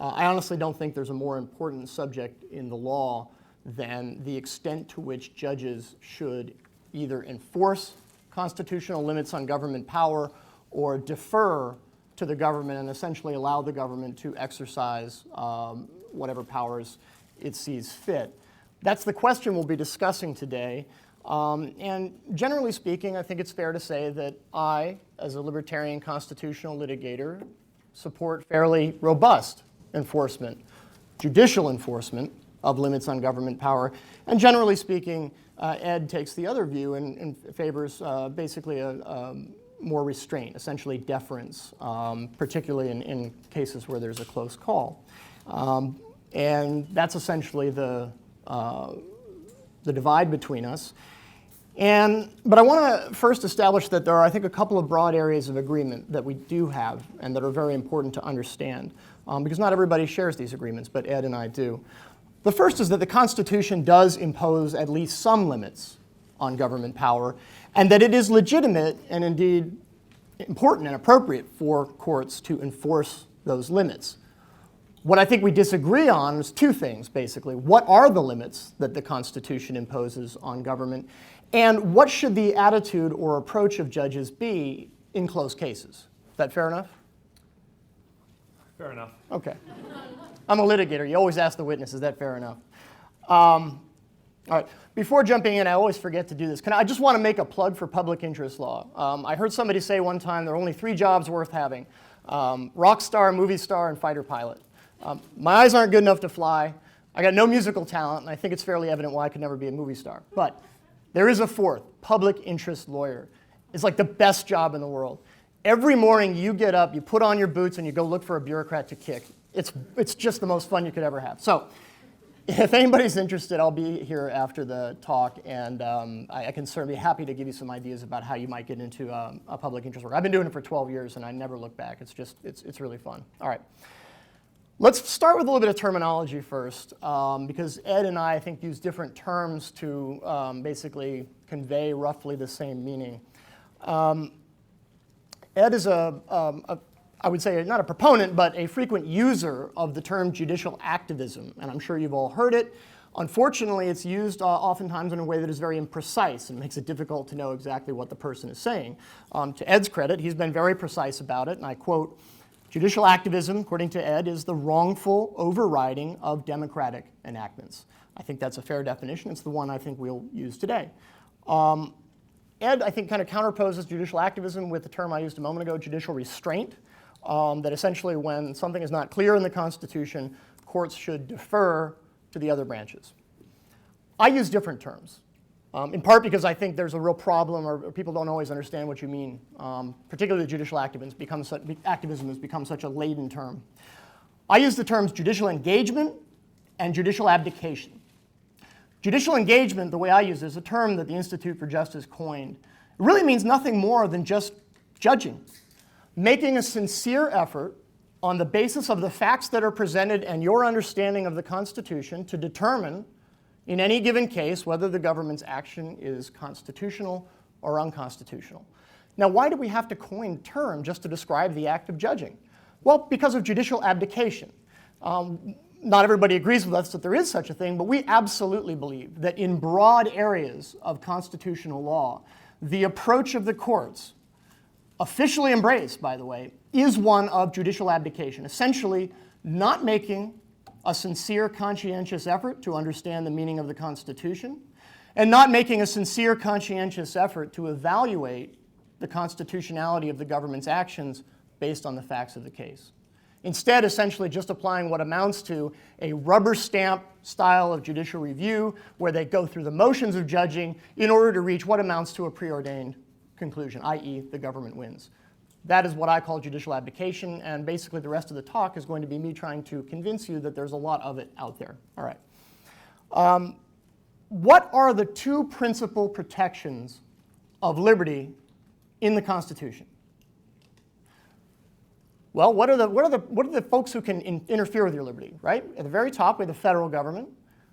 I honestly don't think there's a more important subject in the law than the extent to which judges should either enforce constitutional limits on government power or defer to the government and essentially allow the government to exercise whatever powers it sees fit. That's the question we'll be discussing today. And generally speaking, I think it's fair to say that I, as a libertarian constitutional litigator, support fairly robust enforcement, judicial enforcement of limits on government power. And generally speaking, Ed takes the other view and favors basically a more restraint, essentially deference, particularly in cases where there's a close call. And that's essentially the divide between us. But I want to first establish that there are, I think, a couple of broad areas of agreement that we do have and that are very important to understand, because not everybody shares these agreements, but Ed and I do. The first is that the Constitution does impose at least some limits on government power, and that it is legitimate and indeed important and appropriate for courts to enforce those limits. What I think we disagree on is two things, basically. What are the limits that the Constitution imposes on government, and what should the attitude or approach of judges be in close cases? Is that fair enough? Fair enough. Okay. I'm a litigator. You always ask the witness, is that fair enough? All right. Before jumping in, I always forget to do this. I just want to make a plug for public interest law. I heard somebody say one time there are only 3 jobs worth having: rock star, movie star, and fighter pilot. My eyes aren't good enough to fly. I got no musical talent, and I think it's fairly evident why I could never be a movie star. But there is a fourth: public interest lawyer. It's like the best job in the world. Every morning you get up, you put on your boots, and you go look for a bureaucrat to kick. It's just the most fun you could ever have. So if anybody's interested, I'll be here after the talk, and I can certainly be happy to give you some ideas about how you might get into a public interest work. I've been doing it for 12 years, and I never look back. It's really fun. All right. Let's start with a little bit of terminology first, because Ed and I think, use different terms to basically convey roughly the same meaning. Ed is I would say, not a proponent, but a frequent user of the term judicial activism, and I'm sure you've all heard it. Unfortunately, it's used oftentimes in a way that is very imprecise and makes it difficult to know exactly what the person is saying. To Ed's credit, he's been very precise about it, and I quote, "Judicial activism, according to Ed, is the wrongful overriding of democratic enactments." I think that's a fair definition. It's the one I think we'll use today. Ed, I think, kind of counterposes judicial activism with the term I used a moment ago, judicial restraint, that essentially when something is not clear in the Constitution, courts should defer to the other branches. I use different terms, in part because I think there's a real problem, or people don't always understand what you mean, particularly judicial activism has become such a laden term. I use the terms judicial engagement and judicial abdication. Judicial engagement, the way I use it, is a term that the Institute for Justice coined. It really means nothing more than just judging, making a sincere effort on the basis of the facts that are presented and your understanding of the Constitution to determine in any given case whether the government's action is constitutional or unconstitutional. Now, why do we have to coin a term just to describe the act of judging? Well, because of judicial abdication. Not everybody agrees with us that there is such a thing, but we absolutely believe that in broad areas of constitutional law, the approach of the courts, officially embraced, by the way, is one of judicial abdication, essentially not making a sincere, conscientious effort to understand the meaning of the Constitution, and not making a sincere, conscientious effort to evaluate the constitutionality of the government's actions based on the facts of the case. Instead, essentially just applying what amounts to a rubber stamp style of judicial review, where they go through the motions of judging in order to reach what amounts to a preordained conclusion, i.e. the government wins. That is what I call judicial abdication, and basically the rest of the talk is going to be me trying to convince you that there's a lot of it out there. All right. What are the two principal protections of liberty in the Constitution? Well, what are the folks who can interfere with your liberty, right? At the very top, we have the federal government,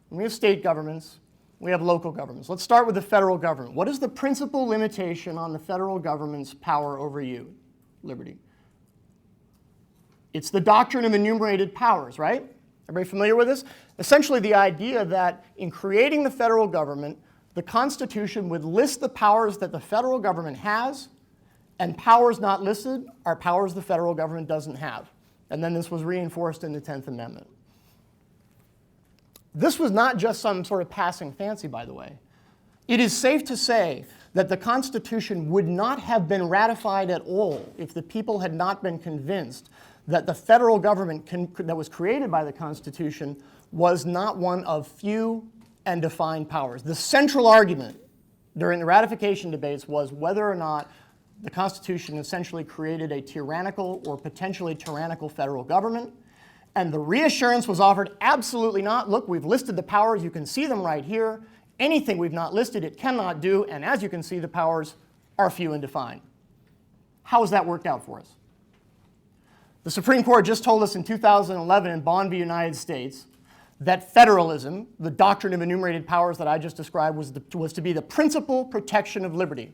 and we have state governments, we have local governments. Let's start with the federal government. What is the principal limitation on the federal government's power over you? Liberty. It's the doctrine of enumerated powers, right? Everybody familiar with this? Essentially the idea that in creating the federal government, the Constitution would list the powers that the federal government has, and powers not listed are powers the federal government doesn't have. And then this was reinforced in the 10th Amendment. This was not just some sort of passing fancy, by the way. It is safe to say that the Constitution would not have been ratified at all if the people had not been convinced that the federal government that was created by the Constitution was not one of few and defined powers. The central argument during the ratification debates was whether or not the Constitution essentially created a tyrannical or potentially tyrannical federal government. And the reassurance was offered, absolutely not. Look, we've listed the powers. You can see them right here. Anything we've not listed, it cannot do. And as you can see, the powers are few and defined. How has that worked out for us? The Supreme Court just told us in 2011 in Bond v. United States that federalism, the doctrine of enumerated powers that I just described, was to be the principal protection of liberty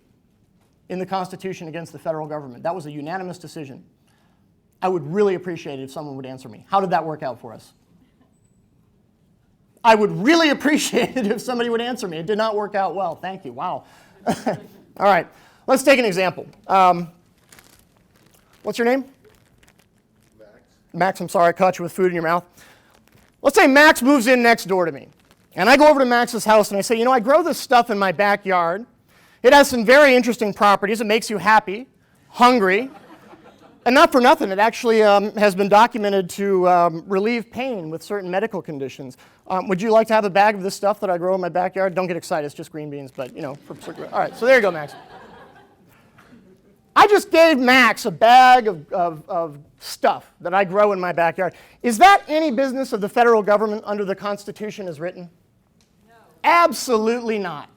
in the Constitution against the federal government. That was a unanimous decision. I would really appreciate it if someone would answer me. How did that work out for us? I would really appreciate it if somebody would answer me. It did not work out well. Thank you. Wow. All right. Let's take an example. What's your name? Max. Max, I'm sorry I caught you with food in your mouth. Let's say Max moves in next door to me. And I go over to Max's house and I say, you know, I grow this stuff in my backyard. It has some very interesting properties. It makes you happy, hungry. And not for nothing, it actually has been documented to relieve pain with certain medical conditions. Would you like to have a bag of this stuff that I grow in my backyard? Don't get excited, it's just green beans, but you know. All right, so there you go, Max. I just gave Max a bag of stuff that I grow in my backyard. Is that any business of the federal government under the Constitution as written? No. Absolutely not.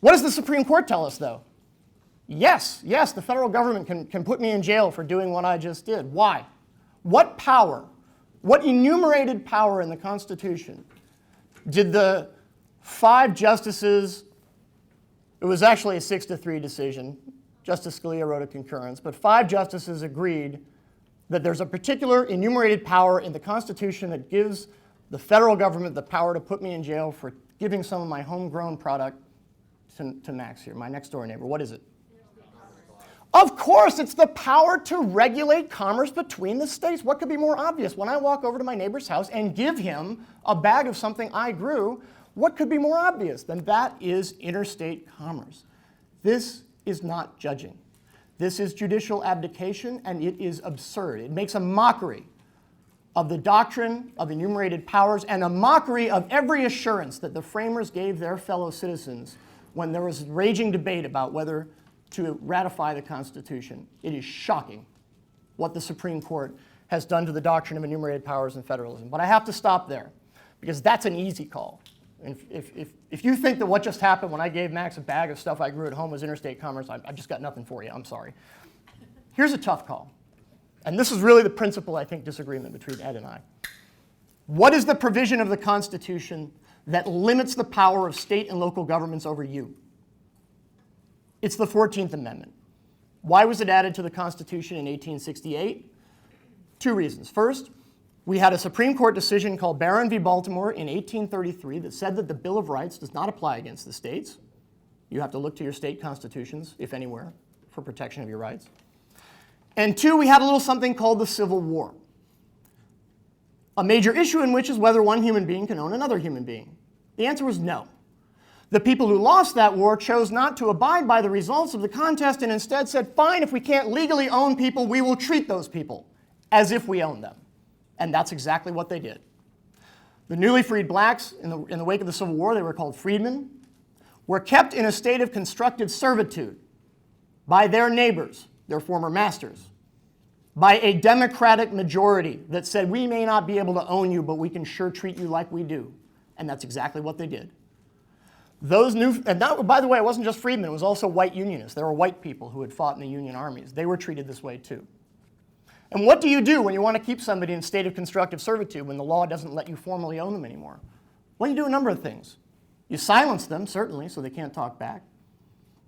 What does the Supreme Court tell us, though? Yes, the federal government can put me in jail for doing what I just did. Why? What power, what enumerated power in the Constitution did the 5 justices, it was actually a 6-3 decision, Justice Scalia wrote a concurrence, but 5 justices agreed that there's a particular enumerated power in the Constitution that gives the federal government the power to put me in jail for giving some of my homegrown product to Max here, my next door neighbor. What is it? Of course, it's the power to regulate commerce between the states. What could be more obvious? When I walk over to my neighbor's house and give him a bag of something I grew, what could be more obvious than that is interstate commerce? This is not judging. This is judicial abdication, and it is absurd. It makes a mockery of the doctrine of enumerated powers and a mockery of every assurance that the framers gave their fellow citizens when there was raging debate about whether to ratify the Constitution. It is shocking what the Supreme Court has done to the doctrine of enumerated powers and federalism. But I have to stop there, because that's an easy call. And if you think that what just happened when I gave Max a bag of stuff I grew at home was interstate commerce, I've just got nothing for you. I'm sorry. Here's a tough call. And this is really the principal, I think, disagreement between Ed and I. What is the provision of the Constitution that limits the power of state and local governments over you? It's the 14th Amendment. Why was it added to the Constitution in 1868? 2 reasons. First, we had a Supreme Court decision called Barron v. Baltimore in 1833 that said that the Bill of Rights does not apply against the states. You have to look to your state constitutions, if anywhere, for protection of your rights. And 2, we had a little something called the Civil War, a major issue in which is whether one human being can own another human being. The answer was no. The people who lost that war chose not to abide by the results of the contest and instead said, fine, if we can't legally own people, we will treat those people as if we own them. And that's exactly what they did. The newly freed blacks in the wake of the Civil War, they were called freedmen, were kept in a state of constructive servitude by their neighbors, their former masters, by a democratic majority that said, we may not be able to own you, but we can sure treat you like we do. And that's exactly what they did. And that, by the way, it wasn't just freedmen, it was also white unionists. There were white people who had fought in the Union armies. They were treated this way too. And what do you do when you want to keep somebody in a state of constructive servitude when the law doesn't let you formally own them anymore? Well, you do a number of things. You silence them, certainly, so they can't talk back.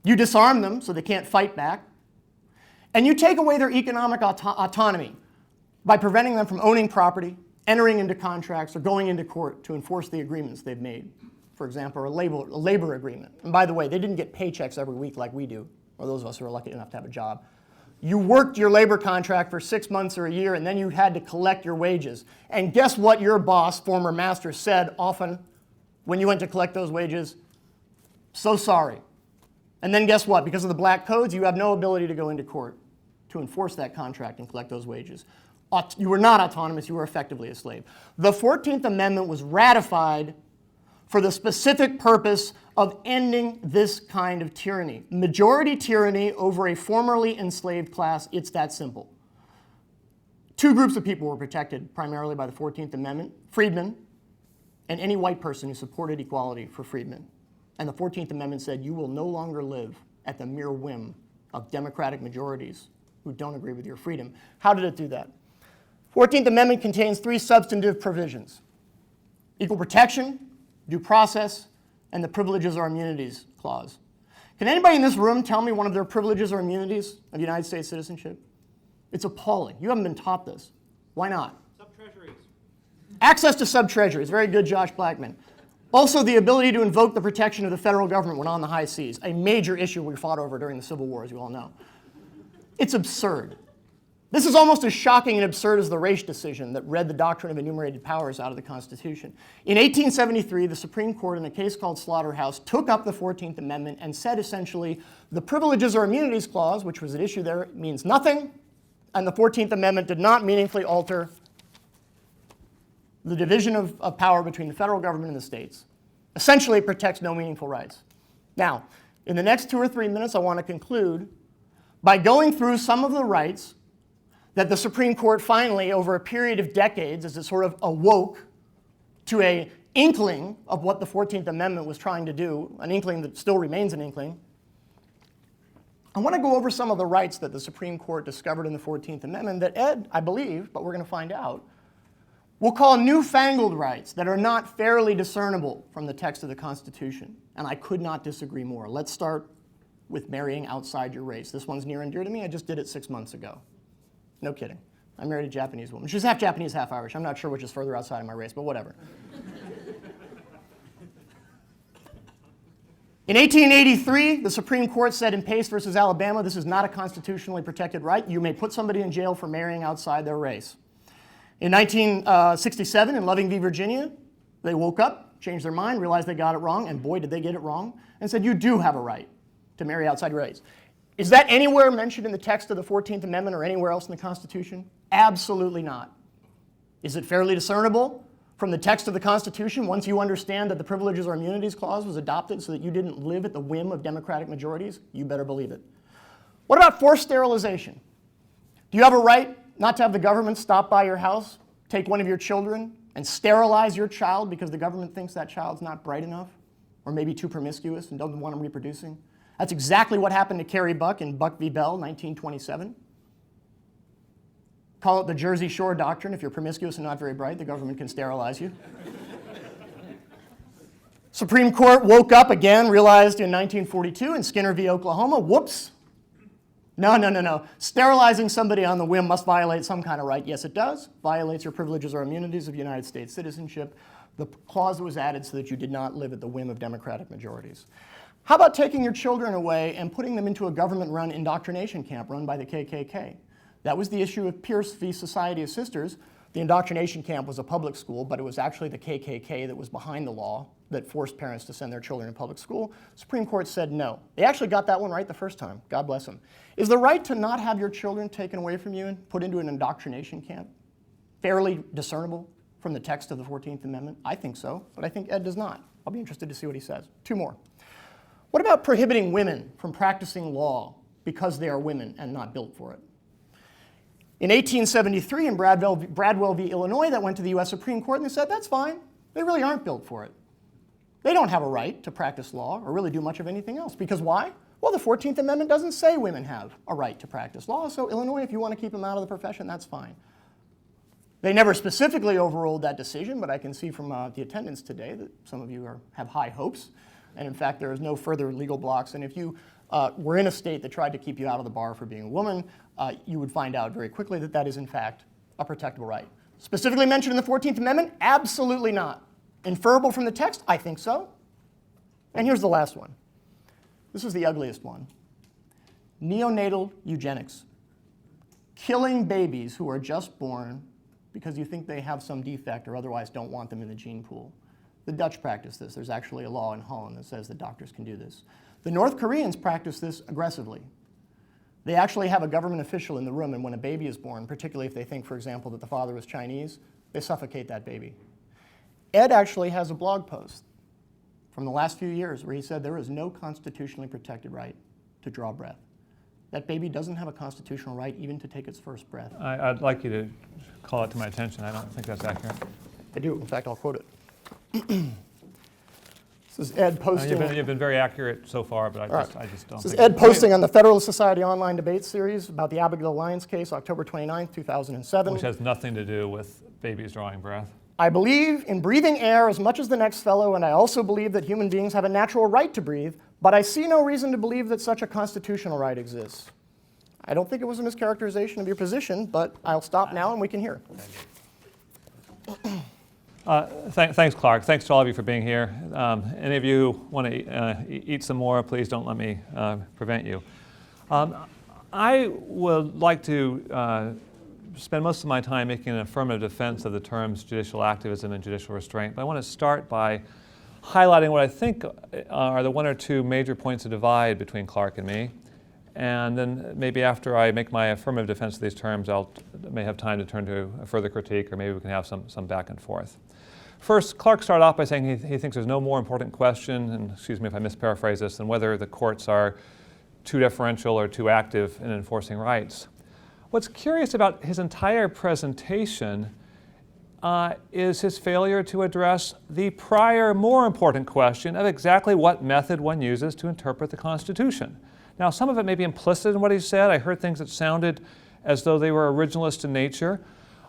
You disarm them so they can't fight back. And you take away their economic autonomy. by preventing them from owning property, entering into contracts, or going into court to enforce the agreements they've made. For example, a labor agreement. And by the way, they didn't get paychecks every week like we do, or those of us who are lucky enough to have a job. You worked your labor contract for 6 months or a year, and then you had to collect your wages. And guess what your boss, former master, said often when you went to collect those wages? So sorry. And then guess what? Because of the black codes, you have no ability to go into court to enforce that contract and collect those wages. You were not autonomous, you were effectively a slave. The 14th Amendment was ratified for the specific purpose of ending this kind of tyranny. Majority tyranny over a formerly enslaved class, it's that simple. Two groups of people were protected primarily by the 14th Amendment: freedmen and any white person who supported equality for freedmen. And the 14th Amendment said you will no longer live at the mere whim of democratic majorities who don't agree with your freedom. How did it do that? 14th Amendment contains three substantive provisions: equal protection, due process, and the privileges or immunities clause. Can anybody in this room tell me one of their privileges or immunities of United States citizenship? It's appalling. You haven't been taught this. Why not? Sub-treasuries. Access to sub-treasuries. Very good, Josh Blackman. Also, the ability to invoke the protection of the federal government when on the high seas, a major issue we fought over during the Civil War, as you all know. It's absurd. This is almost as shocking and absurd as the Race decision that read the doctrine of enumerated powers out of the Constitution. In 1873, the Supreme Court, in a case called Slaughterhouse, took up the 14th Amendment and said essentially the privileges or immunities clause, which was at issue there, means nothing, and the 14th Amendment did not meaningfully alter the division of power between the federal government and the states. Essentially, it protects no meaningful rights. Now, in the next 2 or 3 minutes, I want to conclude by going through some of the rights that the Supreme Court finally, over a period of decades, as it sort of awoke to an inkling of what the 14th Amendment was trying to do, an inkling that still remains an inkling. I want to go over some of the rights that the Supreme Court discovered in the 14th Amendment that Ed, I believe, but we're going to find out, will call newfangled rights that are not fairly discernible from the text of the Constitution. And I could not disagree more. Let's start with marrying outside your race. This one's near and dear to me. I just did it 6 months ago. No kidding. I married a Japanese woman. She's half Japanese, half Irish. I'm not sure which is further outside of my race, but whatever. In 1883, the Supreme Court said in Pace versus Alabama, this is not a constitutionally protected right. You may put somebody in jail for marrying outside their race. In 1967, in Loving v. Virginia, they woke up, changed their mind, realized they got it wrong, and boy, did they get it wrong, and said you do have a right to marry outside your race. Is that anywhere mentioned in the text of the 14th Amendment or anywhere else in the Constitution? Absolutely not. Is it fairly discernible from the text of the Constitution once you understand that the Privileges or Immunities Clause was adopted so that you didn't live at the whim of democratic majorities? You better believe it. What about forced sterilization? Do you have a right not to have the government stop by your house, take one of your children, and sterilize your child because the government thinks that child's not bright enough or maybe too promiscuous and doesn't want them reproducing? That's exactly what happened to Carrie Buck in Buck v. Bell, 1927. Call it the Jersey Shore doctrine. If you're promiscuous and not very bright, the government can sterilize you. Supreme Court woke up again, realized in 1942 in Skinner v. Oklahoma, whoops. No. Sterilizing somebody on the whim must violate some kind of right. Yes, it does. Violates your privileges or immunities of United States citizenship. The clause was added so that you did not live at the whim of democratic majorities. How about taking your children away and putting them into a government-run indoctrination camp run by the KKK? That was the issue of Pierce v. Society of Sisters. The indoctrination camp was a public school, but it was actually the KKK that was behind the law that forced parents to send their children to public school. Supreme Court said no. They actually got that one right the first time. God bless them. Is the right to not have your children taken away from you and put into an indoctrination camp fairly discernible from the text of the 14th Amendment? I think so, but I think Ed does not. I'll be interested to see what he says. Two more. What about prohibiting women from practicing law because they are women and not built for it? In 1873, in Bradwell v. Illinois, that went to the U.S. Supreme Court, and they said, that's fine. They really aren't built for it. They don't have a right to practice law or really do much of anything else. Because why? Well, the 14th Amendment doesn't say women have a right to practice law, so Illinois, if you want to keep them out of the profession, that's fine. They never specifically overruled that decision, but I can see from the attendance today that some of you have high hopes. And in fact, there is no further legal blocks. And if you were in a state that tried to keep you out of the bar for being a woman, you would find out very quickly that that is, in fact, a protectable right. Specifically mentioned in the 14th Amendment? Absolutely not. Inferable from the text? I think so. And here's the last one. This is the ugliest one. Neonatal eugenics. Killing babies who are just born because you think they have some defect or otherwise don't want them in the gene pool. The Dutch practice this. There's actually a law in Holland that says that doctors can do this. The North Koreans practice this aggressively. They actually have a government official in the room, and when a baby is born, particularly if they think, for example, that the father was Chinese, they suffocate that baby. Ed actually has a blog post from the last few years where he said there is no constitutionally protected right to draw breath. That baby doesn't have a constitutional right even to take its first breath. I'd like you to call it to my attention. I don't think that's accurate. I do. In fact, I'll quote it. This is Ed posting. You've been very accurate so far, but I just don't This think. is Ed posting on the Federalist Society online debate series about the Abigail Lyons case, October 29, 2007. Which has nothing to do with babies drawing breath. I believe in breathing air as much as the next fellow, and I also believe that human beings have a natural right to breathe, but I see no reason to believe that such a constitutional right exists. I don't think it was a mischaracterization of your position, but I'll stop now and we can hear. Thanks, Clark. Thanks to all of you for being here. Any of you want to eat some more, please don't let me prevent you. I would like to spend most of my time making an affirmative defense of the terms judicial activism and judicial restraint, but I want to start by highlighting what I think are the one or two major points of divide between Clark and me. And then maybe after I make my affirmative defense of these terms, may have time to turn to a further critique, or maybe we can have some back and forth. First, Clark started off by saying he thinks there's no more important question, and excuse me if I misparaphrase this, than whether the courts are too deferential or too active in enforcing rights. What's curious about his entire presentation is his failure to address the prior, more important question of exactly what method one uses to interpret the Constitution. Now, some of it may be implicit in what he said. I heard things that sounded as though they were originalist in nature.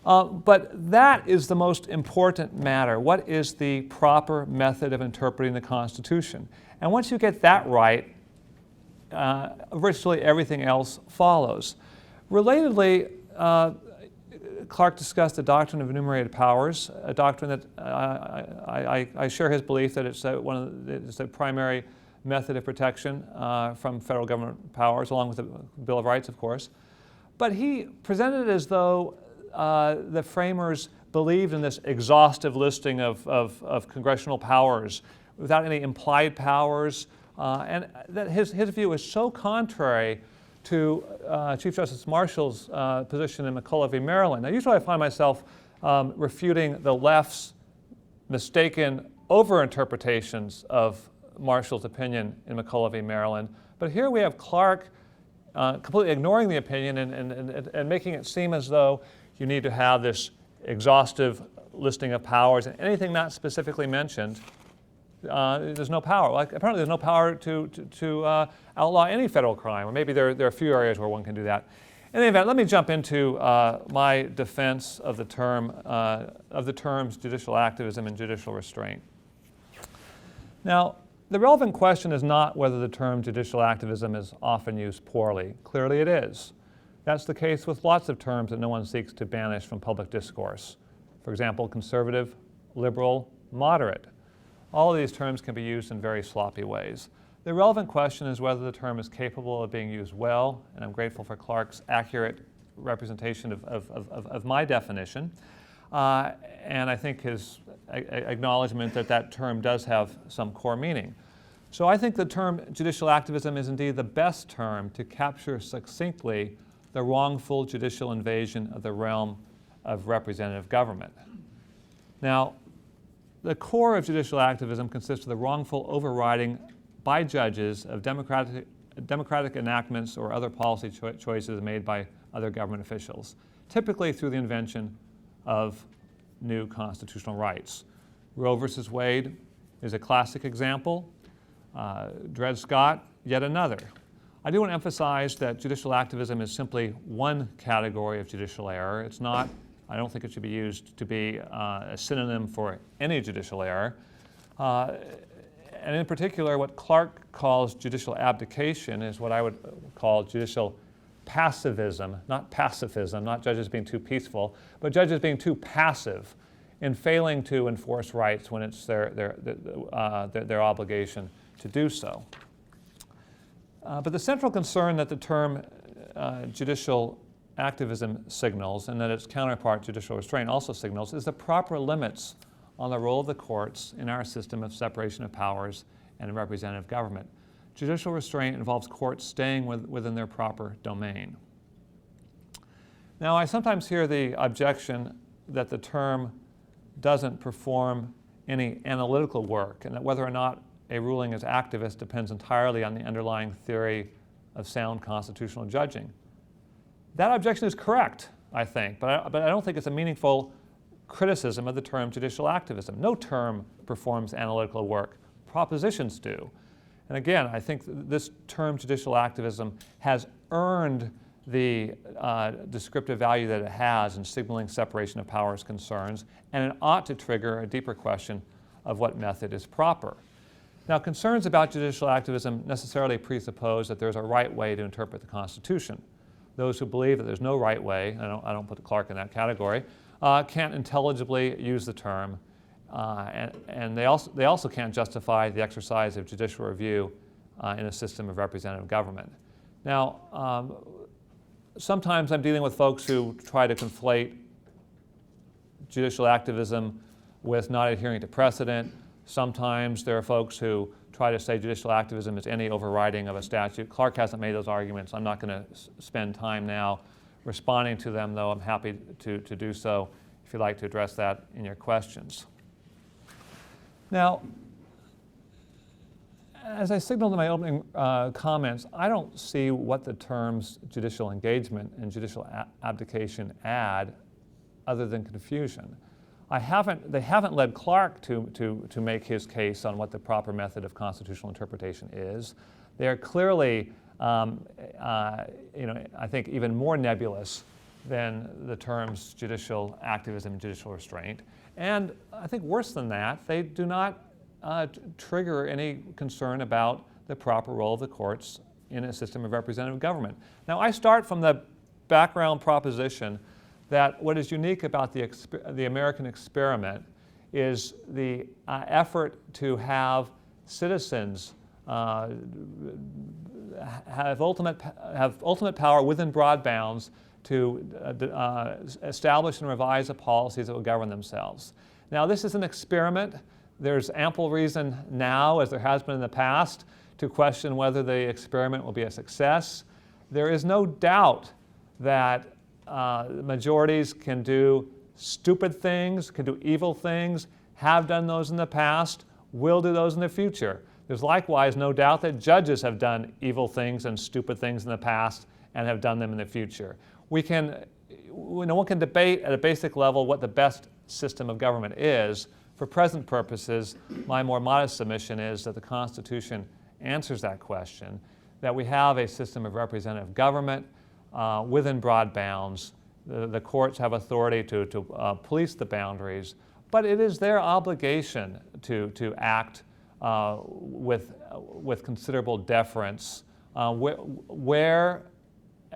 But that is the most important matter. What is the proper method of interpreting the Constitution? And once you get that right, virtually everything else follows. Relatedly, Clark discussed the doctrine of enumerated powers, a doctrine that I share his belief that it's it's a primary method of protection from federal government powers, along with the Bill of Rights, of course. But he presented it as though the framers believed in this exhaustive listing of congressional powers without any implied powers, and that his view is so contrary to Chief Justice Marshall's position in McCulloch v. Maryland. Now, usually I find myself refuting the left's mistaken overinterpretations of Marshall's opinion in McCulloch v. Maryland, but here we have Clark completely ignoring the opinion and making it seem as though you need to have this exhaustive listing of powers, and anything not specifically mentioned, there's no power. Like, apparently there's no power to outlaw any federal crime, or maybe there are a few areas where one can do that. In any event, let me jump into my defense of the terms judicial activism and judicial restraint. Now, the relevant question is not whether the term judicial activism is often used poorly. Clearly it is. That's the case with lots of terms that no one seeks to banish from public discourse. For example, conservative, liberal, moderate. All of these terms can be used in very sloppy ways. The relevant question is whether the term is capable of being used well, and I'm grateful for Clark's accurate representation of my definition. And I think his acknowledgement that that term does have some core meaning. So I think the term judicial activism is indeed the best term to capture succinctly the wrongful judicial invasion of the realm of representative government. Now, the core of judicial activism consists of the wrongful overriding by judges of democratic enactments or other policy choices made by other government officials, typically through the invention of new constitutional rights. Roe versus Wade is a classic example. Dred Scott, yet another. I do want to emphasize that judicial activism is simply one category of judicial error. It's not, I don't think it should be used to be a synonym for any judicial error. And in particular, what Clark calls judicial abdication is what I would call judicial passivism, not pacifism, not judges being too peaceful, but judges being too passive in failing to enforce rights when it's their obligation to do so. But the central concern that the term judicial activism signals, and that its counterpart, judicial restraint, also signals, is the proper limits on the role of the courts in our system of separation of powers and representative government. Judicial restraint involves courts staying within their proper domain. Now, I sometimes hear the objection that the term doesn't perform any analytical work, and that whether or not a ruling is activist depends entirely on the underlying theory of sound constitutional judging. That objection is correct, I think, but I don't think it's a meaningful criticism of the term judicial activism. No term performs analytical work. Propositions do. And again, I think this term judicial activism has earned the descriptive value that it has in signaling separation of powers concerns, and it ought to trigger a deeper question of what method is proper. Now, concerns about judicial activism necessarily presuppose that there's a right way to interpret the Constitution. Those who believe that there's no right way, I don't put Clark in that category, can't intelligibly use the term, and they also can't justify the exercise of judicial review in a system of representative government. Now, sometimes I'm dealing with folks who try to conflate judicial activism with not adhering to precedent. Sometimes there are folks who try to say judicial activism is any overriding of a statute. Clark hasn't made those arguments. I'm not going to spend time now responding to them, though I'm happy to do so if you'd like to address that in your questions. Now, as I signaled in my opening comments, I don't see what the terms judicial engagement and judicial abdication add other than confusion. They haven't led Clark to make his case on what the proper method of constitutional interpretation is. They are clearly, I think, even more nebulous than the terms judicial activism and judicial restraint. And I think worse than that, they do not trigger any concern about the proper role of the courts in a system of representative government. Now, I start from the background proposition that what is unique about the American experiment is the effort to have citizens have ultimate power within broad bounds to establish and revise the policies that will govern themselves. Now, this is an experiment. There's ample reason now, as there has been in the past, to question whether the experiment will be a success. There is no doubt that majorities can do stupid things, can do evil things, have done those in the past, will do those in the future. There's likewise no doubt that judges have done evil things and stupid things in the past and have done them in the future. No one can debate at a basic level what the best system of government is. For present purposes, my more modest submission is that the Constitution answers that question, that we have a system of representative government within broad bounds. The courts have authority to police the boundaries, but it is their obligation to act with considerable deference where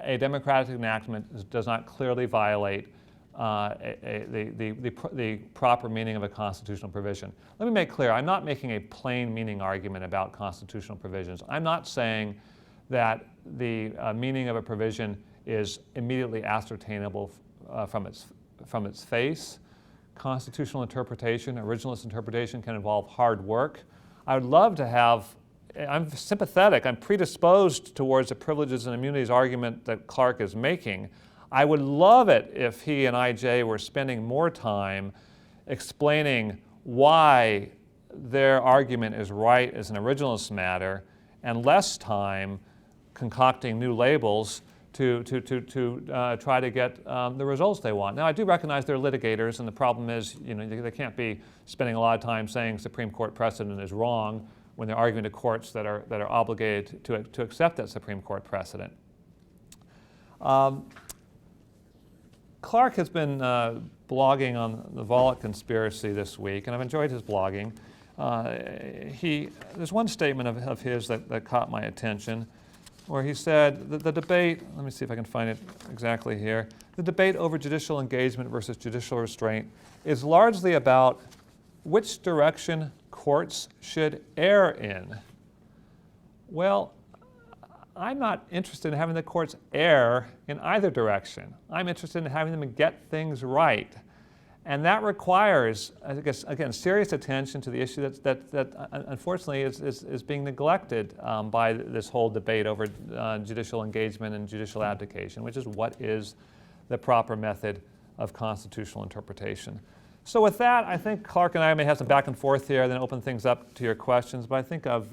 a democratic enactment does not clearly violate the proper meaning of a constitutional provision. Let me make clear, I'm not making a plain meaning argument about constitutional provisions. I'm not saying that the meaning of a provision is immediately ascertainable from its face. Constitutional interpretation, originalist interpretation can involve hard work. I would love to have, I'm sympathetic, I'm predisposed towards the privileges and immunities argument that Clark is making. I would love it if he and IJ were spending more time explaining why their argument is right as an originalist matter and less time concocting new labels to try to get the results they want. Now, I do recognize they're litigators, and the problem is, they can't be spending a lot of time saying Supreme Court precedent is wrong when they're arguing to courts that are obligated to accept that Supreme Court precedent. Clark has been blogging on the Volokh conspiracy this week, and I've enjoyed his blogging. There's one statement of his that caught my attention. where he said that the debate, let me see if I can find it exactly here, the debate over judicial engagement versus judicial restraint is largely about which direction courts should err in. Well, I'm not interested in having the courts err in either direction. I'm interested in having them get things right. And that requires, I guess, again, serious attention to the issue that unfortunately is being neglected by this whole debate over judicial engagement and judicial abdication, which is what is the proper method of constitutional interpretation. So with that, I think Clark and I may have some back and forth here, then open things up to your questions, but I think I've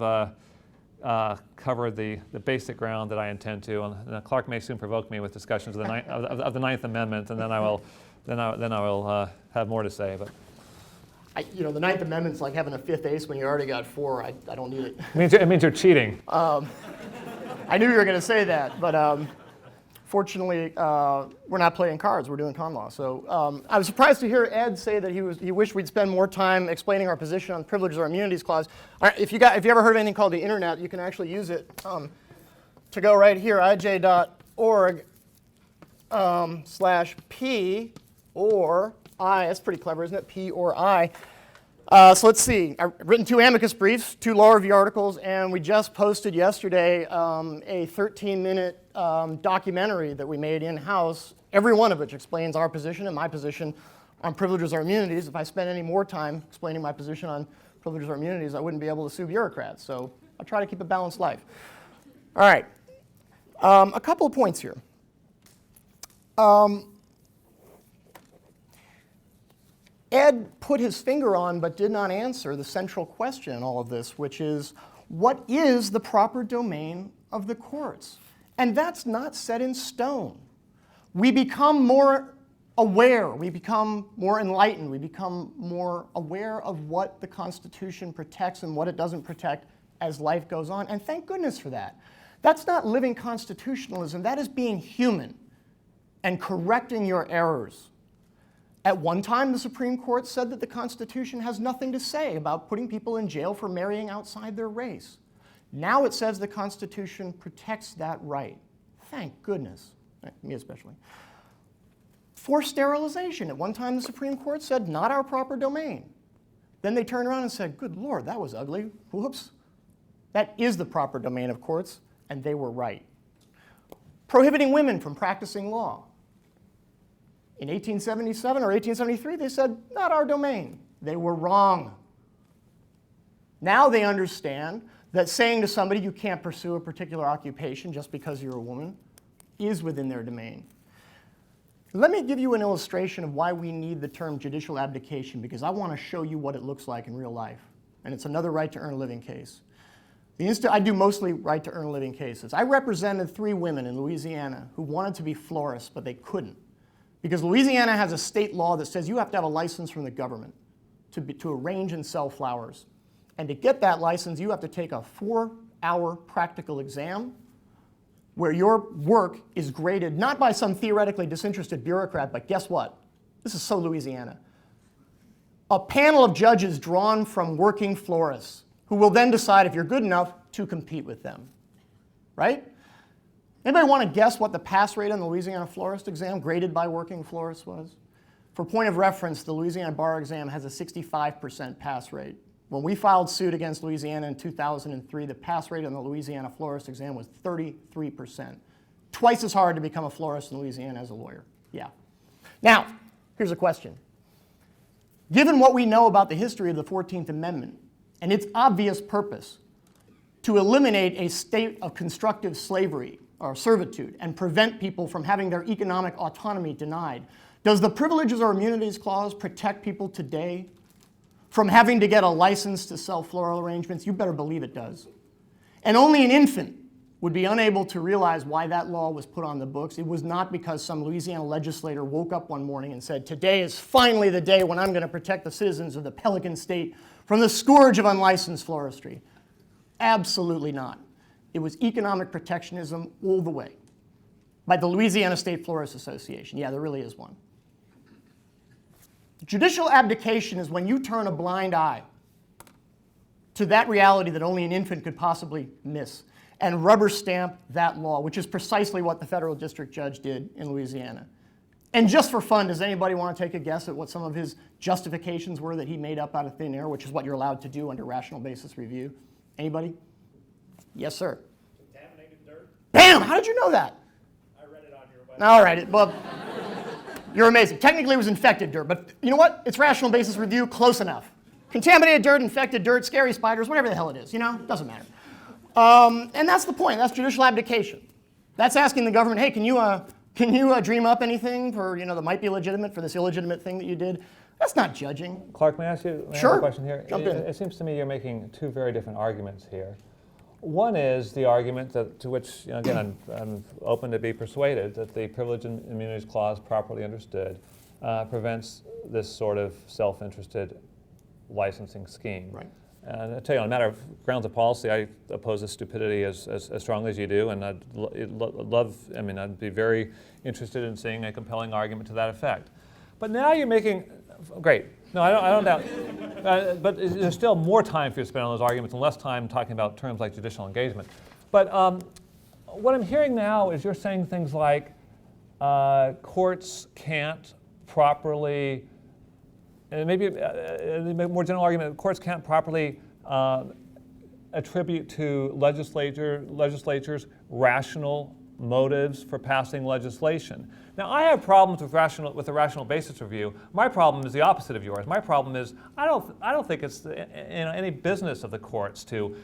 covered the basic ground that I intend to, and Clark may soon provoke me with discussions of the Ninth Amendment, and then I will have more to say. But the Ninth Amendment's like having a fifth ace when you already got four. I don't need it. It means you're cheating. I knew you were going to say that, but fortunately, we're not playing cards. We're doing con law. So I was surprised to hear Ed say that he wished we'd spend more time explaining our position on the Privileges or Immunities Clause. If you ever heard of anything called the Internet, you can actually use it to go right here, ij.org/P or I. That's pretty clever, isn't it? P or I. So let's see. I've written 2 amicus briefs, 2 law review articles, and we just posted yesterday a 13-minute documentary that we made in-house, every one of which explains our position and my position on privileges or immunities. If I spent any more time explaining my position on privileges or immunities, I wouldn't be able to sue bureaucrats. So I try to keep a balanced life. All right. A couple of points here. Ed put his finger on but did not answer the central question in all of this, which is, what is the proper domain of the courts? And that's not set in stone. We become more aware, we become more enlightened, we become more aware of what the Constitution protects and what it doesn't protect as life goes on, and thank goodness for that. That's not living constitutionalism, that is being human and correcting your errors. At one time, the Supreme Court said that the Constitution has nothing to say about putting people in jail for marrying outside their race. Now it says the Constitution protects that right. Thank goodness, me especially. Forced sterilization. At one time, the Supreme Court said, not our proper domain. Then they turned around and said, good Lord, that was ugly. Whoops. That is the proper domain of courts, and they were right. Prohibiting women from practicing law. In 1877 or 1873, they said, not our domain. They were wrong. Now they understand that saying to somebody you can't pursue a particular occupation just because you're a woman is within their domain. Let me give you an illustration of why we need the term judicial abdication, because I want to show you what it looks like in real life. And it's another right to earn a living case. I do mostly right to earn a living cases. I represented 3 women in Louisiana who wanted to be florists, but they couldn't. Because Louisiana has a state law that says you have to have a license from the government to arrange and sell flowers. And to get that license, you have to take a 4-hour practical exam where your work is graded not by some theoretically disinterested bureaucrat, but guess what? This is so Louisiana. A panel of judges drawn from working florists who will then decide if you're good enough to compete with them, right? Anybody want to guess what the pass rate on the Louisiana florist exam graded by working florists was? For point of reference, the Louisiana bar exam has a 65% pass rate. When we filed suit against Louisiana in 2003, the pass rate on the Louisiana florist exam was 33%. Twice as hard to become a florist in Louisiana as a lawyer. Yeah. Now, here's a question. Given what we know about the history of the 14th Amendment and its obvious purpose to eliminate a state of constructive slavery or servitude and prevent people from having their economic autonomy denied, does the Privileges or Immunities Clause protect people today from having to get a license to sell floral arrangements? You better believe it does. And only an infant would be unable to realize why that law was put on the books. It was not because some Louisiana legislator woke up one morning and said, today is finally the day when I'm going to protect the citizens of the Pelican State from the scourge of unlicensed floristry. Absolutely not. It was economic protectionism all the way by the Louisiana State Florist Association. Yeah, there really is one. Judicial abdication is when you turn a blind eye to that reality that only an infant could possibly miss, and rubber stamp that law, which is precisely what the federal district judge did in Louisiana. And just for fun, does anybody want to take a guess at what some of his justifications were that he made up out of thin air, which is what you're allowed to do under rational basis review? Anybody? Yes, sir. Contaminated dirt. Bam! How did you know that? I read it on your website. All right, well, you're amazing. Technically, it was infected dirt, but you know what? It's rational basis review, close enough. Contaminated dirt, infected dirt, scary spiders, whatever the hell it is, doesn't matter. And that's the point. That's judicial abdication. That's asking the government, hey, can you dream up anything for that might be legitimate for this illegitimate thing that you did? That's not judging. Clark, may I ask you Sure. a question here? Jump in. It seems to me you're making two very different arguments here. One is the argument to which, again, I'm open to be persuaded that the Privilege and Immunities Clause, properly understood, prevents this sort of self-interested licensing scheme. Right. And I tell you, on a matter of grounds of policy, I oppose this stupidity as strongly as you do, and I'd be very interested in seeing a compelling argument to that effect. But now you're making, great. No, I don't doubt. But there's still more time for you to spend on those arguments and less time talking about terms like judicial engagement. But what I'm hearing now is you're saying things like courts can't properly, and maybe a more general argument, courts can't properly attribute to legislatures rational motives for passing legislation. Now, I have problems with the rational basis review. My problem is the opposite of yours. My problem is I don't think it's any business of the courts to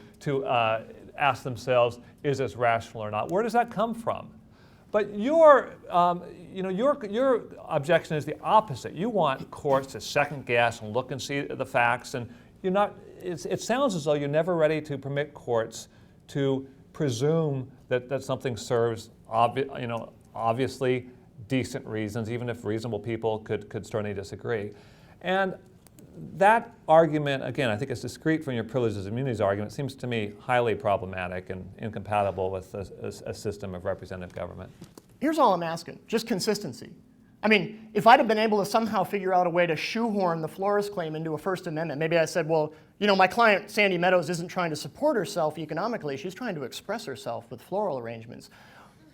ask themselves, is this rational or not? Where does that come from? But your objection is the opposite. You want courts to second guess and look and see the facts, and you're not. It sounds as though you're never ready to permit courts to presume that something serves obviously decent reasons, even if reasonable people could certainly disagree. And that argument, again, I think it's discrete from your privileges and immunities argument, seems to me highly problematic and incompatible with a system of representative government. Here's all I'm asking, just consistency. I mean, if I'd have been able to somehow figure out a way to shoehorn the florist claim into a First Amendment, maybe I said, well, my client, Sandy Meadows, isn't trying to support herself economically, she's trying to express herself with floral arrangements.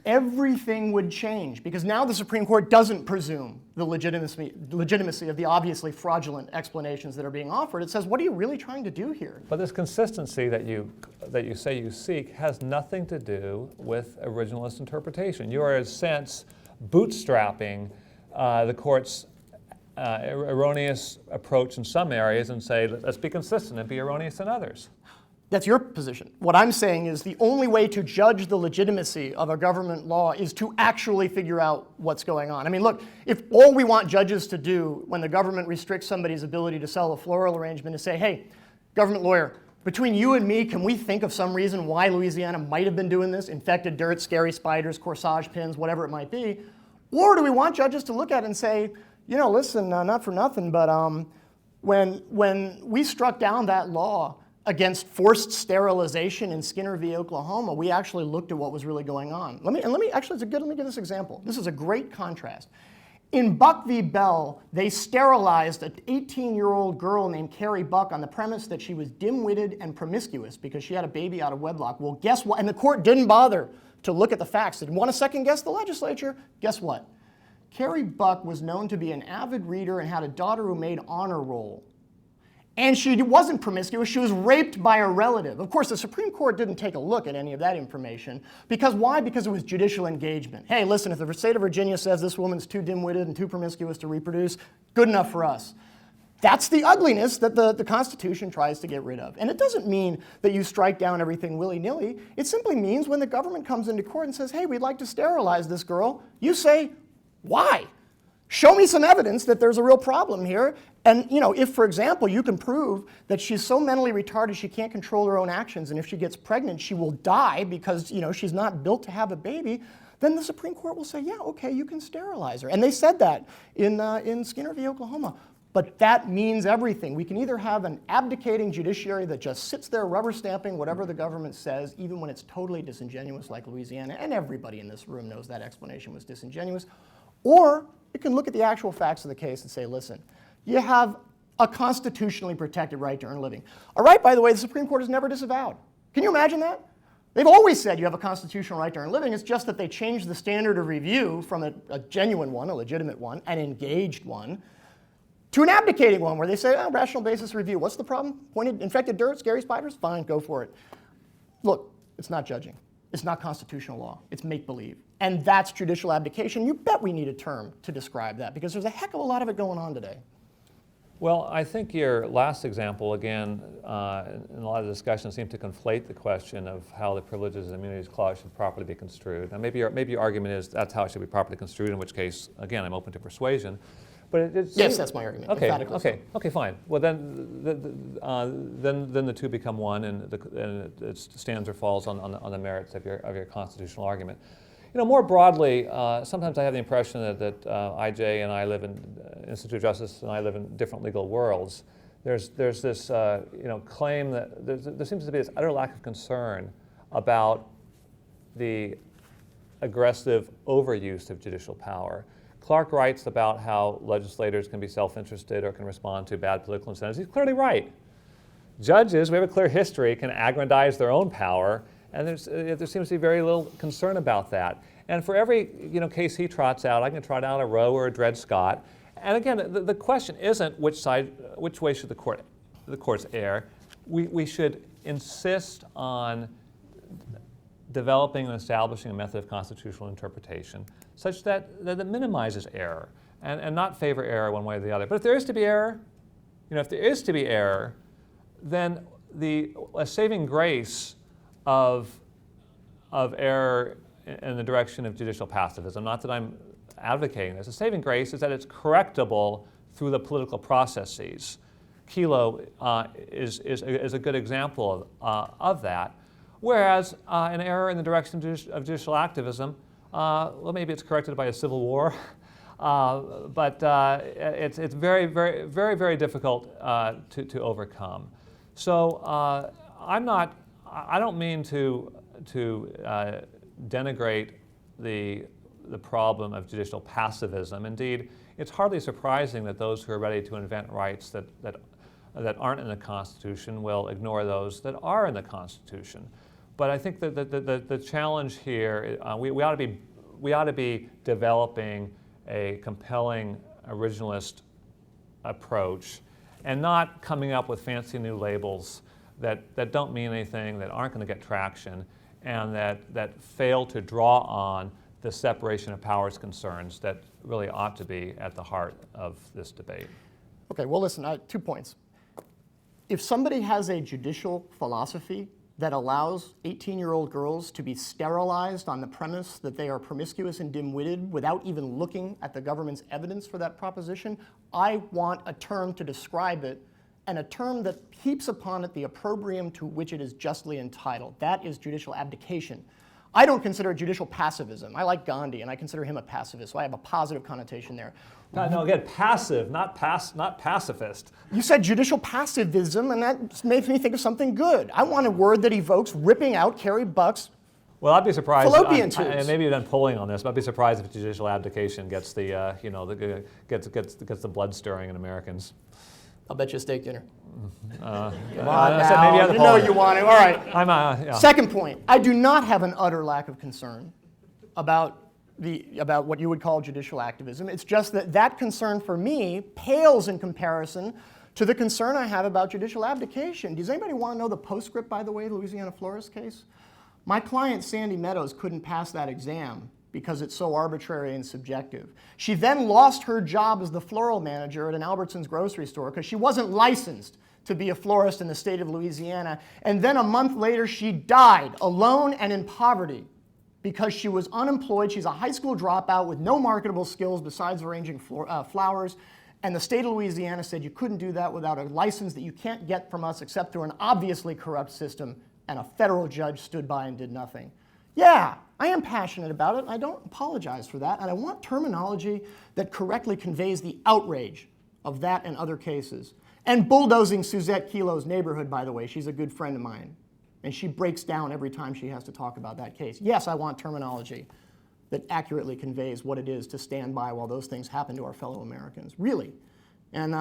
Everything would change, because now the Supreme Court doesn't presume the legitimacy of the obviously fraudulent explanations that are being offered. It says, what are you really trying to do here? But this consistency that you say you seek has nothing to do with originalist interpretation. You are, in a sense, bootstrapping the court's erroneous approach in some areas and say, let's be consistent and be erroneous in others. That's your position. What I'm saying is the only way to judge the legitimacy of a government law is to actually figure out what's going on. I mean, look, if all we want judges to do when the government restricts somebody's ability to sell a floral arrangement is say, hey, government lawyer, between you and me, can we think of some reason why Louisiana might have been doing this? Infected dirt, scary spiders, corsage pins, whatever it might be. Or do we want judges to look at it and say, listen, not for nothing, but when we struck down that law against forced sterilization in Skinner v. Oklahoma, we actually looked at what was really going on. Let me give this example. This is a great contrast. In Buck v. Bell, they sterilized an 18-year-old girl named Carrie Buck on the premise that she was dim-witted and promiscuous because she had a baby out of wedlock. Well, guess what? And the court didn't bother to look at the facts. They didn't want to second-guess the legislature. Guess what? Carrie Buck was known to be an avid reader and had a daughter who made honor roll. And she wasn't promiscuous, she was raped by a relative. Of course, the Supreme Court didn't take a look at any of that information. Because why? Because it was judicial engagement. Hey, listen, if the state of Virginia says this woman's too dim-witted and too promiscuous to reproduce, good enough for us. That's the ugliness that the Constitution tries to get rid of. And it doesn't mean that you strike down everything willy-nilly. It simply means when the government comes into court and says, hey, we'd like to sterilize this girl, you say, why? Show me some evidence that there's a real problem here. And if, for example, you can prove that she's so mentally retarded she can't control her own actions, and if she gets pregnant, she will die because she's not built to have a baby, then the Supreme Court will say, yeah, okay, you can sterilize her. And they said that in Skinner v. Oklahoma. But that means everything. We can either have an abdicating judiciary that just sits there rubber stamping whatever the government says, even when it's totally disingenuous like Louisiana, and everybody in this room knows that explanation was disingenuous, or you can look at the actual facts of the case and say, listen, you have a constitutionally protected right to earn a living. A right, by the way, the Supreme Court has never disavowed. Can you imagine that? They've always said you have a constitutional right to earn a living. It's just that they changed the standard of review from a genuine one, a legitimate one, an engaged one, to an abdicating one where they say, oh, rational basis review. What's the problem? Pointed, infected dirt, scary spiders? Fine, go for it. Look, it's not judging. It's not constitutional law. It's make-believe. And that's judicial abdication. You bet we need a term to describe that because there's a heck of a lot of it going on today. Well, I think your last example, again, in a lot of the discussion, seemed to conflate the question of how the Privileges and Immunities Clause should properly be construed. Now, maybe your argument is that's how it should be properly construed, in which case, again, I'm open to persuasion. But yes, that's my argument. Okay, fine. Well, then the two become one, and it stands or falls on the merits of your constitutional argument. You know, more broadly, sometimes I have the impression that IJ and I live in Institute of Justice, and I live in different legal worlds. There's this claim that there seems to be this utter lack of concern about the aggressive overuse of judicial power. Clark writes about how legislators can be self-interested or can respond to bad political incentives. He's clearly right. Judges, we have a clear history, can aggrandize their own power, and there seems to be very little concern about that. And for every case he trots out, I can trot out a Roe or a Dred Scott. And again, the question isn't which way should the courts err. We should insist on developing and establishing a method of constitutional interpretation such that it minimizes error and not favor error one way or the other. But if there is to be error, then a saving grace of error in the direction of judicial pacifism, not that I'm advocating this, a saving grace is that it's correctable through the political processes. Kelo is a good example of that. Whereas an error in the direction of judicial activism, well, maybe it's corrected by a civil war, but it's very, very, very, very difficult to overcome. So I don't mean to denigrate the problem of judicial passivism. Indeed, it's hardly surprising that those who are ready to invent rights that aren't in the Constitution will ignore those that are in the Constitution. But I think that the challenge here, we ought to be developing a compelling originalist approach and not coming up with fancy new labels that don't mean anything, that aren't going to get traction, and that fail to draw on the separation of powers concerns that really ought to be at the heart of this debate. Okay, well, listen, 2 points. If somebody has a judicial philosophy that allows 18-year-old girls to be sterilized on the premise that they are promiscuous and dim-witted without even looking at the government's evidence for that proposition, I want a term to describe it, and a term that heaps upon it the opprobrium to which it is justly entitled. That is judicial abdication. I don't consider it judicial passivism. I like Gandhi, and I consider him a pacifist, so I have a positive connotation there. No, again, passive, not pacifist. You said judicial passivism, and that made me think of something good. I want a word that evokes ripping out Carrie Buck's Well, I'd be surprised. fallopian tubes. And maybe you've done polling on this, but I'd be surprised if judicial abdication gets the gets the blood stirring in Americans. I'll bet you a steak dinner. Come on now. You know you want it. All right. Yeah. Second point, I do not have an utter lack of concern about what you would call judicial activism. It's just that concern for me pales in comparison to the concern I have about judicial abdication. Does anybody want to know the postscript, by the way, the Louisiana Flores case? My client, Sandy Meadows, couldn't pass that exam because it's so arbitrary and subjective. She then lost her job as the floral manager at an Albertsons grocery store because she wasn't licensed to be a florist in the state of Louisiana. And then a month later, she died alone and in poverty because she was unemployed. She's a high school dropout with no marketable skills besides arranging flowers. And the state of Louisiana said you couldn't do that without a license that you can't get from us except through an obviously corrupt system. And a federal judge stood by and did nothing. Yeah, I am passionate about it. I don't apologize for that. And I want terminology that correctly conveys the outrage of that and other cases. And bulldozing Suzette Kelo's neighborhood, by the way. She's a good friend of mine. And she breaks down every time she has to talk about that case. Yes, I want terminology that accurately conveys what it is to stand by while those things happen to our fellow Americans. Really. And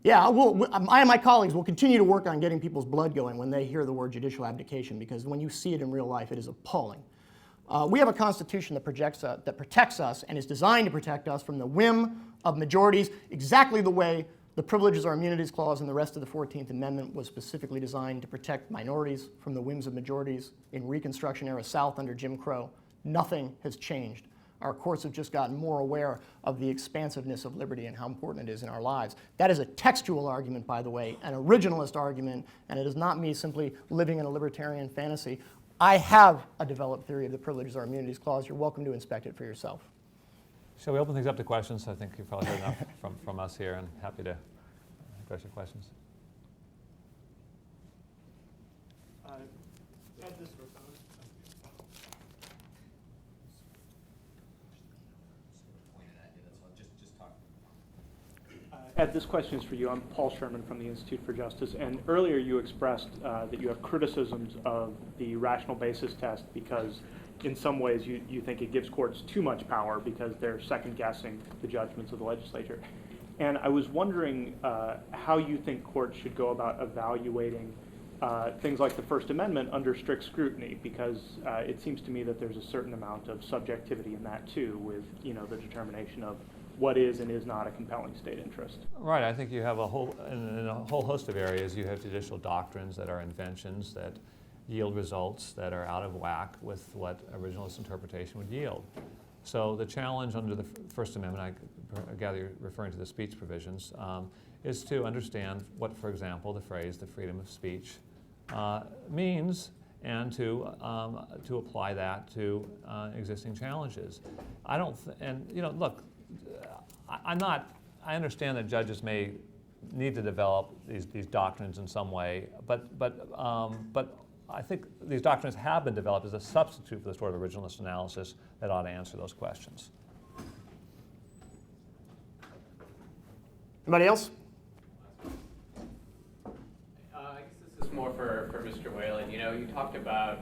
Yeah, I and my colleagues will continue to work on getting people's blood going when they hear the word judicial abdication, because when you see it in real life, it is appalling. We have a constitution that protects us and is designed to protect us from the whim of majorities, exactly the way the Privileges or Immunities Clause in the rest of the 14th Amendment was specifically designed to protect minorities from the whims of majorities in Reconstruction-era South under Jim Crow. Nothing has changed. Our courts have just gotten more aware of the expansiveness of liberty and how important it is in our lives. That is a textual argument, by the way, an originalist argument, and it is not me simply living in a libertarian fantasy. I have a developed theory of the Privileges or Immunities Clause. You're welcome to inspect it for yourself. Shall we open things up to questions? I think you've probably heard enough from us here, and happy to address your questions. Ed, this question is for you. I'm Paul Sherman from the Institute for Justice, and earlier you expressed that you have criticisms of the rational basis test because in some ways you think it gives courts too much power because they're second-guessing the judgments of the legislature. And I was wondering how you think courts should go about evaluating things like the First Amendment under strict scrutiny, because it seems to me that there's a certain amount of subjectivity in that too, with the determination of what is and is not a compelling state interest. Right. I think you have in a whole host of areas, you have judicial doctrines that are inventions that yield results that are out of whack with what originalist interpretation would yield. So the challenge under the First Amendment, I gather you're referring to the speech provisions, is to understand what, for example, the phrase "the freedom of speech" means, and to apply that to existing challenges. Look, I understand that judges may need to develop these doctrines in some way, but I think these doctrines have been developed as a substitute for the sort of originalist analysis that ought to answer those questions. Anybody else? I guess this is more for Mr. Whelan. You talked about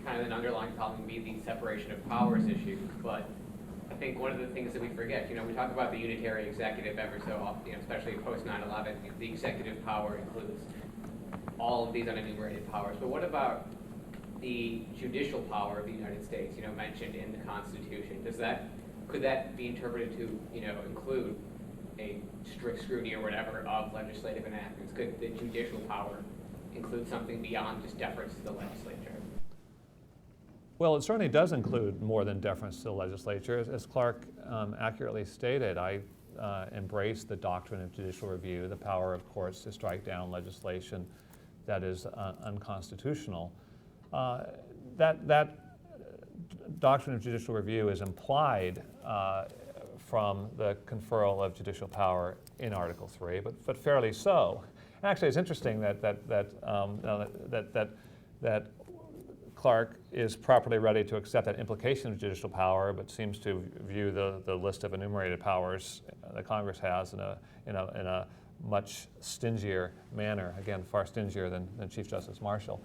kind of an underlying problem being the separation of powers issue, but I think one of the things that we forget, we talk about the unitary executive ever so often, especially post 9/11, the executive power includes all of these unenumerated powers. But what about the judicial power of the United States, mentioned in the Constitution? Could that be interpreted to, include a strict scrutiny or whatever of legislative enactments? Could the judicial power include something beyond just deference to the legislature? Well, it certainly does include more than deference to the legislature. As Clark accurately stated, I embrace the doctrine of judicial review, the power of courts to strike down legislation that is unconstitutional. That doctrine of judicial review is implied from the conferral of judicial power in Article 3, but fairly so. And actually, it's interesting that Clark is properly ready to accept that implication of judicial power, but seems to view the list of enumerated powers that Congress has in a much stingier manner. Again, far stingier than Chief Justice Marshall.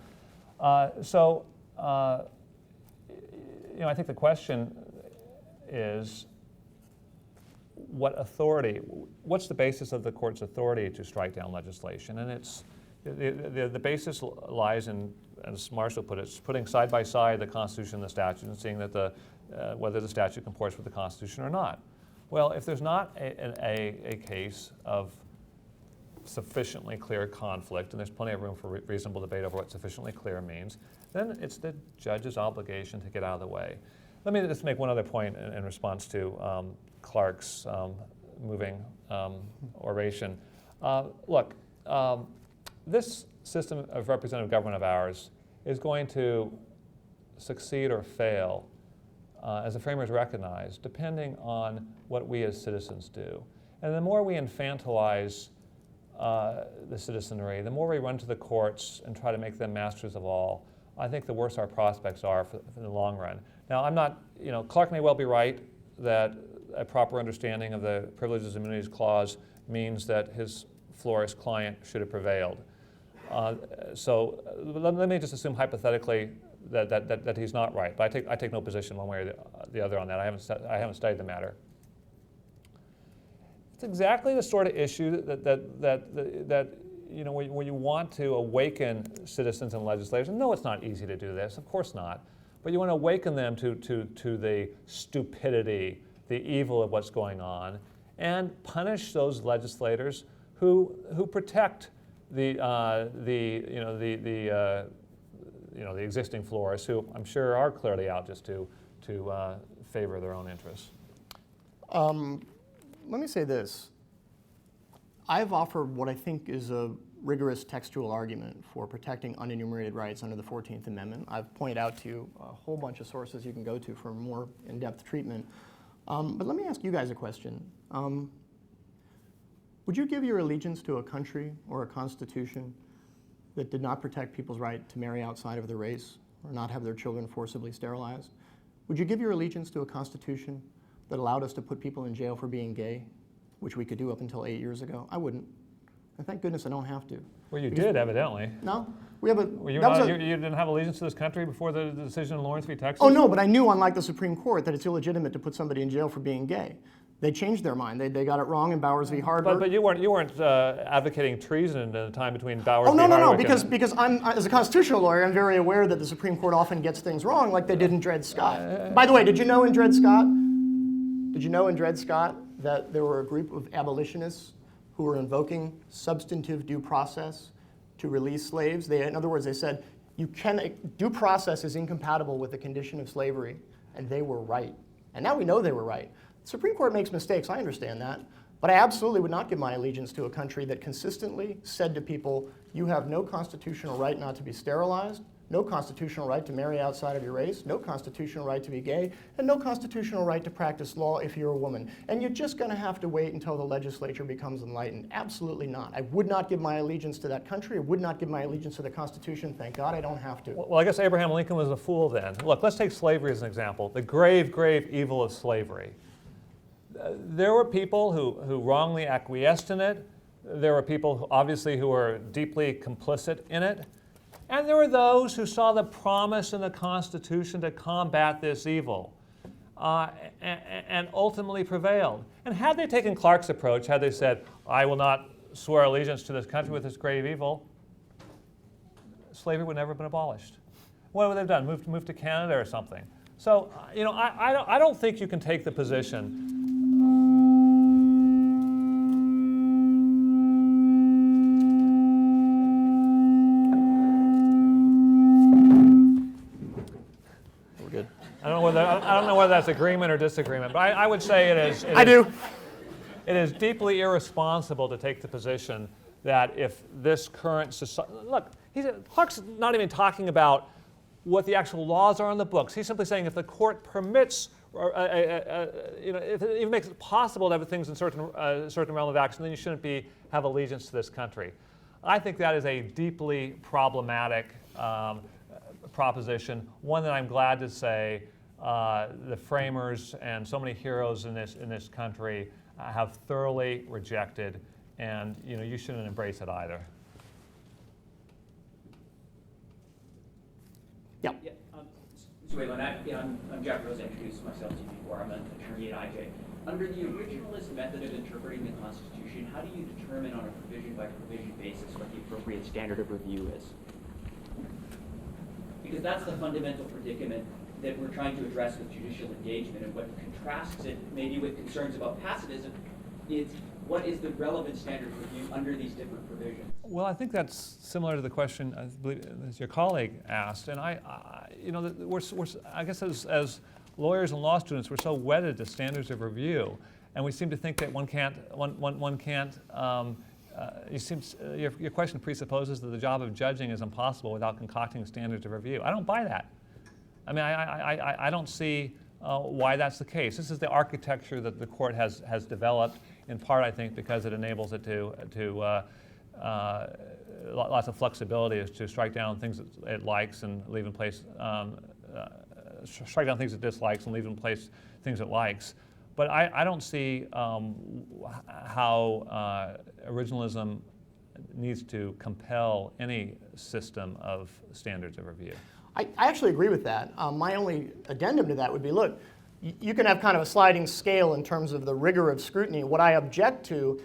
I think the question is, what's the basis of the court's authority to strike down legislation? And the basis lies in, as Marshall put it, putting side by side the Constitution and the statute and seeing that whether the statute comports with the Constitution or not. Well, if there's not a case of sufficiently clear conflict, and there's plenty of room for reasonable debate over what sufficiently clear means, then it's the judge's obligation to get out of the way. Let me just make one other point in response to Clark's moving oration. Look, this system of representative government of ours is going to succeed or fail, as the framers recognized, depending on what we as citizens do. And the more we infantilize the citizenry, the more we run to the courts and try to make them masters of all, I think the worse our prospects are for the long run. Now, I'm not, Clark may well be right that a proper understanding of the Privileges and Immunities Clause means that his florist client should have prevailed. So let me just assume hypothetically that he's not right, but I take no position one way or the other on that. I haven't studied the matter. It's exactly the sort of issue that when you want to awaken citizens and legislators. No, it's not easy to do this, of course not. But you want to awaken them to the stupidity, the evil of what's going on, and punish those legislators who protect the existing florists, who I'm sure are clearly out just to favor their own interests. Let me say this. I've offered what I think is a rigorous textual argument for protecting unenumerated rights under the 14th Amendment. I've pointed out to you a whole bunch of sources you can go to for more in-depth treatment. But let me ask you guys a question. Would you give your allegiance to a country or a constitution that did not protect people's right to marry outside of their race or not have their children forcibly sterilized? Would you give your allegiance to a constitution that allowed us to put people in jail for being gay, which we could do up until 8 years ago? I wouldn't. And thank goodness I don't have to. Well, you did, evidently. No? We have a, Well, you that was didn't have allegiance to this country before the decision in Lawrence v. Texas? Oh, no, but I knew, unlike the Supreme Court, that it's illegitimate to put somebody in jail for being gay. They changed their mind. They got it wrong in Bowers v. Hardberg. But you weren't advocating treason in the time between Bowers Oh, v. no, Hardwick because I'm, as a constitutional lawyer, I'm very aware that the Supreme Court often gets things wrong, like they did in Dred Scott. By the way, did you know in Dred Scott that there were a group of abolitionists who were invoking substantive due process to release slaves? In other words, they said, due process is incompatible with the condition of slavery, and they were right. And now we know they were right. The Supreme Court makes mistakes, I understand that, but I absolutely would not give my allegiance to a country that consistently said to people, you have no constitutional right not to be sterilized, no constitutional right to marry outside of your race, no constitutional right to be gay, and no constitutional right to practice law if you're a woman. And you're just going to have to wait until the legislature becomes enlightened. Absolutely not. I would not give my allegiance to that country. I would not give my allegiance to the Constitution. Thank God I don't have to. Well, I guess Abraham Lincoln was a fool then. Look, let's take slavery as an example. The grave, grave evil of slavery. There were people who wrongly acquiesced in it. There were people, obviously, who were deeply complicit in it. And there were those who saw the promise in the Constitution to combat this evil and ultimately prevailed. And had they taken Clark's approach, had they said, I will not swear allegiance to this country with this grave evil, slavery would never have been abolished. What would they have done? Moved to Canada or something? So, I don't think you can take the position I don't know whether that's agreement or disagreement, but I would say it is. It is deeply irresponsible to take the position that if this current society, look, Clark's not even talking about what the actual laws are on the books. He's simply saying if the court permits, if it even makes it possible to have things in certain realm of action, then you shouldn't have allegiance to this country. I think that is a deeply problematic proposition, one that I'm glad to say the framers and so many heroes in this country have thoroughly rejected, and you shouldn't embrace it either. Yeah. Mr. Whelan, I'm Jeff Rose. I introduced myself to you before. I'm an attorney at IJ. Under the originalist method of interpreting the Constitution, how do you determine on a provision-by-provision basis what the appropriate standard of review is? Because that's the fundamental predicament that we're trying to address with judicial engagement, and what contrasts it maybe with concerns about pacifism is what is the relevant standard of review under these different provisions? Well, I think that's similar to the question I believe as your colleague asked, and I guess as lawyers and law students, we're so wedded to standards of review, and we seem to think that one can't. Your question presupposes that the job of judging is impossible without concocting standards of review. I don't buy that. I mean, I don't see why that's the case. This is the architecture that the court has developed, in part, I think, because it enables it to lots of flexibility as to strike down things that it likes and leave in place, strike down things it dislikes and leave in place things it likes. But I don't see how originalism needs to compel any system of standards of review. I actually agree with that. My only addendum to that would be, look, you can have kind of a sliding scale in terms of the rigor of scrutiny. What I object to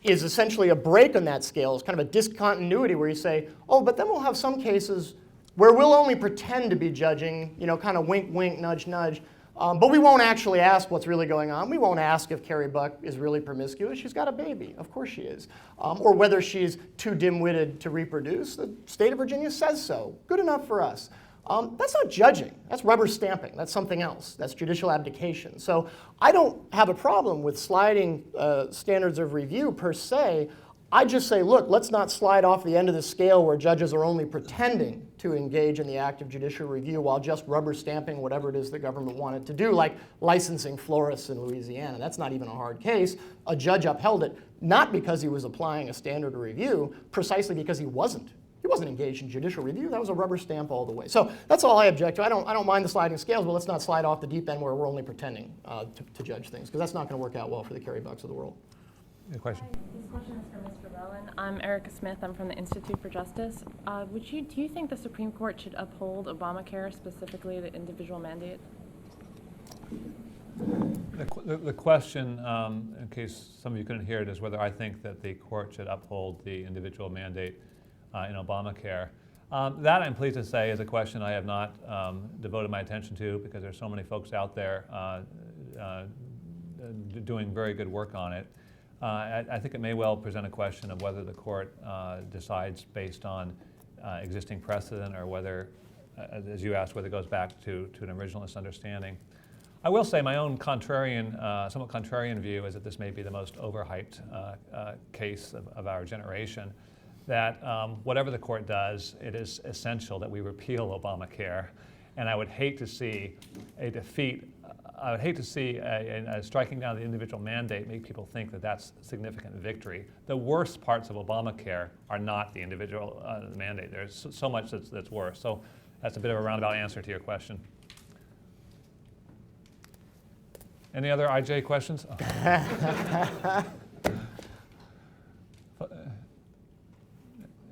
is essentially a break on that scale. It's kind of a discontinuity where you say, oh, but then we'll have some cases where we'll only pretend to be judging, kind of wink, wink, nudge, nudge, but we won't actually ask what's really going on. We won't ask if Carrie Buck is really promiscuous. She's got a baby. Of course she is. Or whether she's too dim-witted to reproduce. The state of Virginia says so. Good enough for us. That's not judging. That's rubber stamping. That's something else. That's judicial abdication. So I don't have a problem with sliding standards of review per se. I just say, look, let's not slide off the end of the scale where judges are only pretending to engage in the act of judicial review while just rubber stamping whatever it is the government wanted to do, like licensing florists in Louisiana. That's not even a hard case. A judge upheld it, not because he was applying a standard of review, precisely because he wasn't. He wasn't engaged in judicial review. That was a rubber stamp all the way. So that's all I object to. I don't mind the sliding scales, but let's not slide off the deep end where we're only pretending to judge things, because that's not going to work out well for the Carrie Bucks of the world. Any question? Hi, this question is for Mr. Whelan. I'm Erica Smith. I'm from the Institute for Justice. Do you think the Supreme Court should uphold Obamacare, specifically the individual mandate? The question, in case some of you couldn't hear it, is whether I think that the court should uphold the individual mandate in Obamacare. That, I'm pleased to say, is a question I have not devoted my attention to, because there's so many folks out there doing very good work on it. I think it may well present a question of whether the court decides based on existing precedent, or whether, as you asked, whether it goes back to an originalist understanding. I will say my own somewhat contrarian view is that this may be the most overhyped case of our generation, that whatever the court does, it is essential that we repeal Obamacare. And I would hate to see a defeat. I would hate to see a striking down the individual mandate make people think that that's a significant victory. The worst parts of Obamacare are not the individual mandate. There's so much that's worse. So that's a bit of a roundabout answer to your question. Any other IJ questions?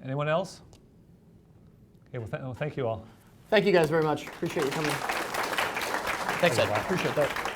Anyone else? Okay, well, thank you all. Thank you guys very much. Appreciate you coming. Thanks, Ed. Appreciate that.